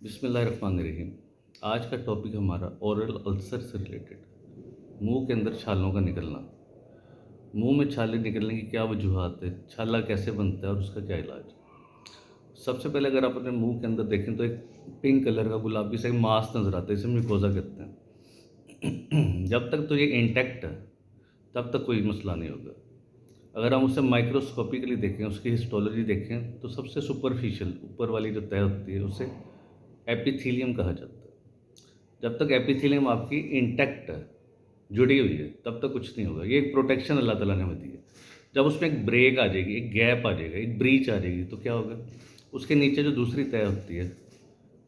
बिस्मिल्लाहिर्रहमानिर्रहीम। आज का टॉपिक हमारा ओरल अल्सर से रिलेटेड। मुंह के अंदर छालों का निकलना। मुंह में छाले निकलने की क्या वजूहत है, छाला कैसे बनता है और उसका क्या इलाज है। सबसे पहले अगर आप अपने मुंह के अंदर देखें तो एक पिंक कलर का गुलाबी सा एक मास नज़र आता है, इसे म्यूकोजा कहते हैं। जब तक तो ये इंटैक्ट है तब तक कोई मसला नहीं होगा। अगर हम उसे माइक्रोस्कोपिकली देखें, उसकी हिस्टोलॉजी देखें, तो सबसे सुपरफिशियल ऊपर वाली जो तय होती है उसे एपिथीलियम कहा जाता है। जब तक एपिथेलियम आपकी इंटैक्ट है, जुड़ी हुई है, तब तक कुछ नहीं होगा। ये एक प्रोटेक्शन अल्लाह ताला ने हमें दी है। जब उसमें एक ब्रेक आ जाएगी, एक गैप आ जाएगा, एक ब्रीच आ जाएगी, तो क्या होगा, उसके नीचे जो दूसरी तय होती है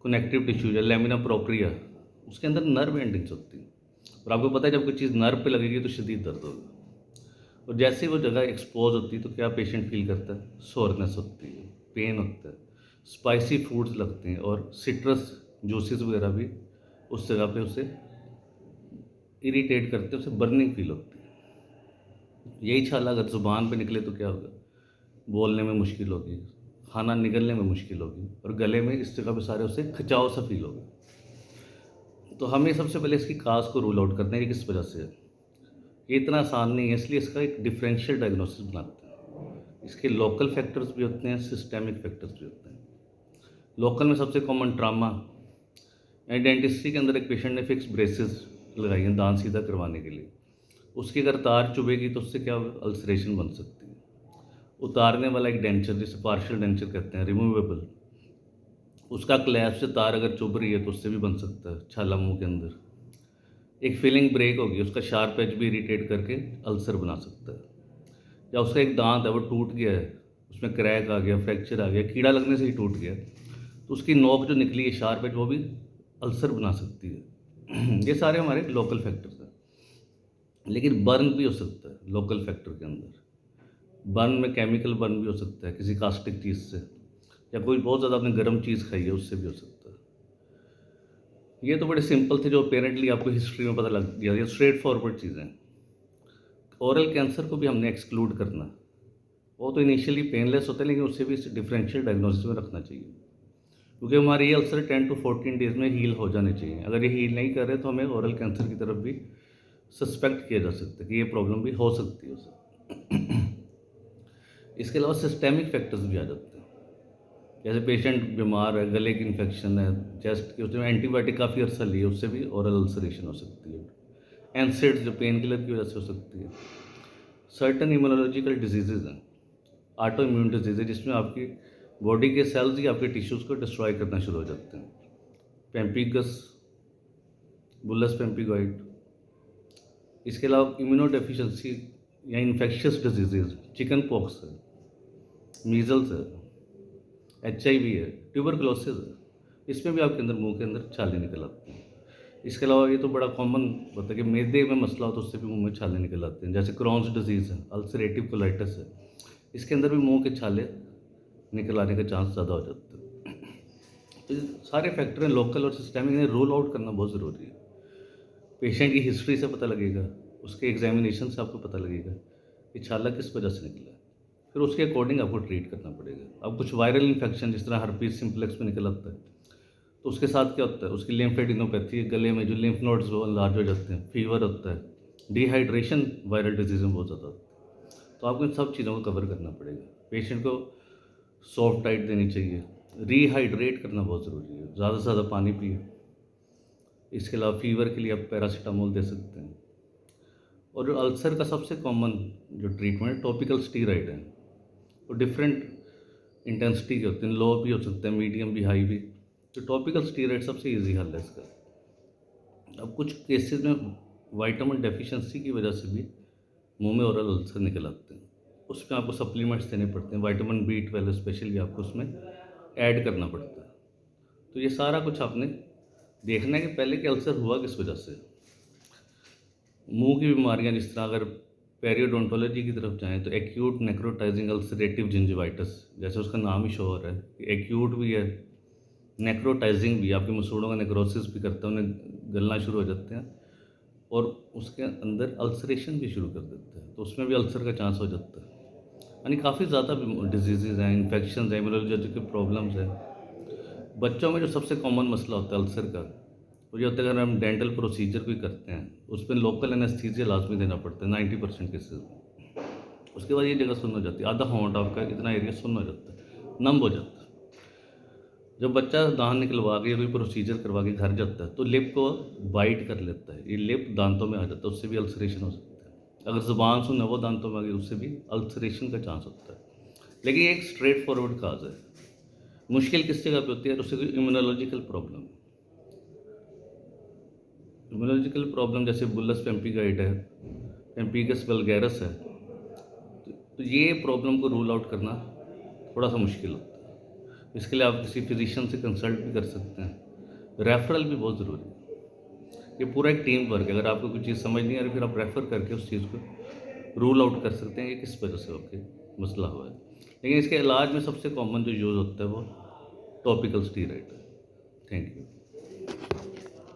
कनेक्टिव टिश्यू या लेमिना प्रोप्रिया, उसके अंदर नर्व एंडिंग्स होती हैं। और आपको पता है जब कोई चीज़ नर्व पे लगेगी तो शदीद दर्द होगा। और जैसे ही वो जगह एक्सपोज होती है तो क्या पेशेंट फील करता है, सोरनेस होती है, पेन होता है, स्पाइसी फूड्स लगते हैं और सिट्रस जूसेस वगैरह भी उस जगह पे उसे इरिटेट करते हैं, उसे बर्निंग फील होती है। यही छाला अगर ज़ुबान पे निकले तो क्या होगा, बोलने में मुश्किल होगी, खाना निगलने में मुश्किल होगी और गले में इस जगह पे सारे उसे खिंचाव सा फील होगा। तो हमें सबसे पहले इसकी काज को रूल आउट करना है कि किस वजह से है। ये इतना आसान नहीं है, इसलिए इसका एक डिफरेंशियल डायग्नोसिस बनाते हैं। इसके लोकल फैक्टर्स भी होते हैं, सिस्टेमिक फैक्टर्स भी होते हैं। लोकल में सबसे कॉमन ट्रामा, यानी डेंटिस्ट्री के अंदर एक पेशेंट ने फिक्स ब्रेसेस लगाई हैं दांत सीधा करवाने के लिए। उसकी अगर तार चुभेगी तो उससे क्या होगा, अल्सरेशन बन सकती है। उतारने वाला एक डेंचर, जिसे पार्शियल डेंचर कहते हैं, रिमूवेबल, उसका क्लैप से तार अगर चुभ रही है तो उससे भी बन सकता है छाला मुंह के अंदर। एक फिलिंग ब्रेक होगी, उसका शार्प एज भी इरिटेट करके अल्सर बना सकता है। या उसका एक दांत है वो टूट गया है, उसमें क्रैक आ गया, फ्रैक्चर आ गया, कीड़ा लगने से ही टूट गया, तो उसकी नोक जो निकली है शार्प एज, वो भी अल्सर बना सकती है। ये सारे हमारे लोकल फैक्टर्स हैं। लेकिन बर्न भी हो सकता है लोकल फैक्टर के अंदर। बर्न में केमिकल बर्न भी हो सकता है किसी कास्टिक चीज़ से, या कोई बहुत ज़्यादा आपने गर्म चीज़ खाई है उससे भी हो सकता है। ये तो बड़े सिंपल थे जो अपेरेंटली आपको हिस्ट्री में पता लग गया, ये स्ट्रेट फॉरवर्ड चीज़ें हैं। ओरल कैंसर को भी हमने एक्सक्लूड करना। वो तो इनिशियली पेनलेस होता है, लेकिन उससे भी डिफरेंशियल डायग्नोसिस में रखना चाहिए, क्योंकि हमारे ये अल्सर 10 to 14 डेज़ में हील हो जाने चाहिए। अगर ये हील नहीं कर रहे तो हमें ओरल कैंसर की तरफ भी सस्पेक्ट किया जा सकता है कि ये प्रॉब्लम भी हो सकती है उसे। इसके अलावा सिस्टेमिक फैक्टर्स भी आ जाते हैं। जैसे पेशेंट बीमार है, गले की इन्फेक्शन है, चेस्ट की, उसमें एंटीबायोटिक काफ़ी अर्सा लिए, उससे भी ओरल अल्सरेशन हो सकती है। एनसेड्स जो पेन किलर की वजह से हो सकती है। सर्टन इम्यूनोलॉजिकल डिजीज़ हैं, ऑटो इम्यून डिजीज़ है, जिसमें आपकी बॉडी के सेल्स ही आपके टिश्यूज़ को डिस्ट्रॉय करना शुरू हो जाते हैं। पेम्पिकस, बुलस पेम्पिगॉइड। इसके अलावा इम्यूनो डेफिशिएंसी या इन्फेक्शियस डिजीज़, चिकन पॉक्स है, मीज़ल्स है, HIV है, ट्यूबरकुलोसिस है, इसमें भी आपके अंदर मुंह के अंदर छाले निकल आते हैं। इसके अलावा ये तो बड़ा कॉमन होता है कि मैदे में मसला हो तो उससे भी मुंह में छाले निकल आते हैं। जैसे क्रॉन्स डिजीज़ है, अल्सरेटिव कोलाइटिस है, इसके अंदर भी मुंह के छाले निकल आने का चांस ज़्यादा हो जाता है। तो ये सारे फैक्टर हैं लोकल और सिस्टेमिक, इन्हें रूल आउट करना बहुत ज़रूरी है। पेशेंट की हिस्ट्री से पता लगेगा, उसके एग्जामिनेशन से आपको पता लगेगा कि छाला किस वजह से निकला है। फिर उसके अकॉर्डिंग आपको ट्रीट करना पड़ेगा। अब कुछ वायरल इन्फेक्शन जिस तरह हर्पीस सिम्प्लेक्स में निकल आता है, तो उसके साथ क्या होता है, उसकी लिम्फेडिनोपैथी, गले में जो लिम्फ नोड्स वो लार्ज हो जाते हैं, फीवर होता है, डिहाइड्रेशन वायरल डिजीज़ में बहुत ज़्यादा होता है। तो आपको इन सब चीज़ों को कवर करना पड़ेगा। पेशेंट को सॉफ्ट डाइट देनी चाहिए, रीहाइड्रेट करना बहुत ज़रूरी है, ज़्यादा से ज़्यादा पानी पिए। इसके अलावा फीवर के लिए आप पैरासीटामोल दे सकते हैं। और जो अल्सर का सबसे कॉमन जो ट्रीटमेंट है, टॉपिकल स्टीरॉइड है। वो डिफरेंट इंटेंसिटी के होते हैं, लो भी हो सकते हैं, मीडियम भी, हाई भी। तो टॉपिकल स्टीरॉइड सबसे इजी हल है इसका। अब कुछ केसेस में विटामिन डेफिशिएंसी की वजह से भी मुंह में ओरल अल्सर निकल आते हैं। उसमें आपको सप्लीमेंट्स देने पड़ते हैं, विटामिन B12 स्पेशली आपको उसमें ऐड करना पड़ता है। तो ये सारा कुछ आपने देखना है कि पहले कि अल्सर हुआ किस वजह से। मुंह की बीमारियां जिस तरह अगर पेरियोडोंटोलॉजी की तरफ जाएं तो एक्यूट नेक्रोटाइजिंग अल्सरेटिव जिंजिवाइटिस, जैसे उसका नाम ही शो हो रहा है कि एक्यूट भी है, नेक्रोटाइजिंग भी, आपके मसूड़ों का नेक्रोसिस भी करता है, उन्हें गलना शुरू हो जाते हैं और उसके अंदर अल्सरेशन भी शुरू कर देता है, तो उसमें भी अल्सर का चांस हो जाता है। यानी काफ़ी ज़्यादा डिजीज़ हैं, इन्फेक्शन हैं, इम्यूनोलॉजिकल प्रॉब्लम्स हैं बच्चों में जो सबसे कॉमन मसला होता है अल्सर का, वो ये होता है अगर हम डेंटल प्रोसीजर कोई करते हैं उसमें लोकल एनेस्थीसिया लाजमी देना पड़ता है 90% केसेस में। उसके बाद ये जगह सुन्न हो जाती है, आधा होंठ आपका इतना एरिया सुन्न हो जाता है, नम हो जाता है। जब बच्चा दांत निकलवा के या कोई प्रोसीजर करवा के घर जाता है तो लिप को बाइट कर लेता है, ये लिप दांतों में आ जाता है, उससे भी अल्सरेशन हो सकता है। अगर ज़ुबान सुन है वो दांतों में आ गई उससे भी अल्सरेशन का चांस होता है। लेकिन ये एक स्ट्रेट फॉरवर्ड काज है। मुश्किल किस जगह पे होती है? उससे कोई इम्यूनोलॉजिकल प्रॉब्लम, इम्यूनोलॉजिकल प्रॉब्लम जैसे बुलस पेम्पिगाइड है, पेम्पिगस वल्गैरस है, तो ये प्रॉब्लम को रूल आउट करना थोड़ा सा मुश्किल होता है। इसके लिए आप किसी फिजिशियन से कंसल्ट भी कर सकते हैं। रेफरल भी बहुत ज़रूरी है। ये पूरा एक टीम वर्क है। अगर आपको कोई चीज़ समझ नहीं आ रही फिर आप रेफ़र करके उस चीज़ को रूल आउट कर सकते हैं कि किस वजह से आपके मसला हुआ है। लेकिन इसके इलाज में सबसे कॉमन जो यूज़ होता है वो टॉपिकल स्टीरॉइड है। Thank you.